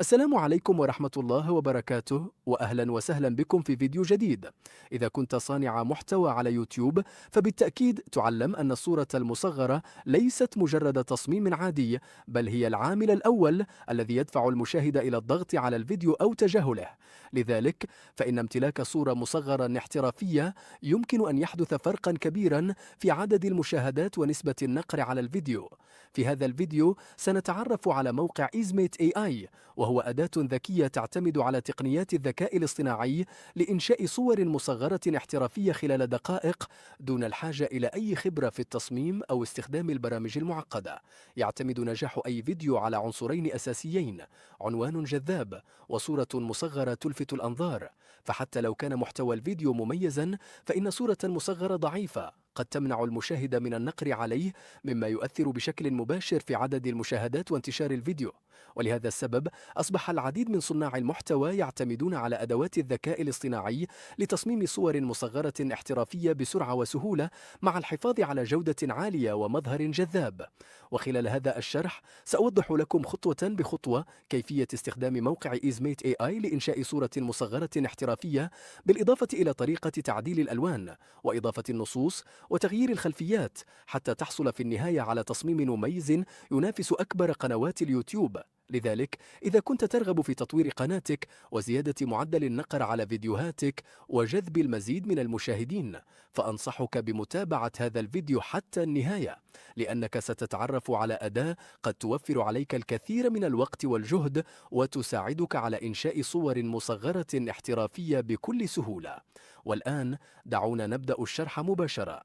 السلام عليكم ورحمة الله وبركاته، وأهلا وسهلا بكم في فيديو جديد. إذا كنت صانع محتوى على يوتيوب فبالتأكيد تعلم أن الصورة المصغرة ليست مجرد تصميم عادي، بل هي العامل الأول الذي يدفع المشاهد إلى الضغط على الفيديو أو تجاهله. لذلك فإن امتلاك صورة مصغرة احترافية يمكن أن يحدث فرقا كبيرا في عدد المشاهدات ونسبة النقر على الفيديو. في هذا الفيديو سنتعرف على موقع Easemate AI، وهو أداة ذكية تعتمد على تقنيات الذكاء الاصطناعي لإنشاء صور مصغرة احترافية خلال دقائق، دون الحاجة إلى أي خبرة في التصميم أو استخدام البرامج المعقدة. يعتمد نجاح أي فيديو على عنصرين أساسيين: عنوان جذاب وصورة مصغرة تلفت الأنظار. فحتى لو كان محتوى الفيديو مميزا، فإن صورة مصغرة ضعيفة قد تمنع المشاهد من النقر عليه، مما يؤثر بشكل مباشر في عدد المشاهدات وانتشار الفيديو. ولهذا السبب أصبح العديد من صناع المحتوى يعتمدون على أدوات الذكاء الاصطناعي لتصميم صور مصغرة احترافية بسرعة وسهولة، مع الحفاظ على جودة عالية ومظهر جذاب. وخلال هذا الشرح سأوضح لكم خطوة بخطوة كيفية استخدام موقع إيزميت AI لإنشاء صورة مصغرة احترافية، بالإضافة إلى طريقة تعديل الألوان وإضافة النصوص وتغيير الخلفيات، حتى تحصل في النهاية على تصميم مميز ينافس أكبر قنوات اليوتيوب. لذلك إذا كنت ترغب في تطوير قناتك وزيادة معدل النقر على فيديوهاتك وجذب المزيد من المشاهدين، فأنصحك بمتابعة هذا الفيديو حتى النهاية، لأنك ستتعرف على أداة قد توفر عليك الكثير من الوقت والجهد، وتساعدك على إنشاء صور مصغرة احترافية بكل سهولة. والآن دعونا نبدأ الشرح مباشرة.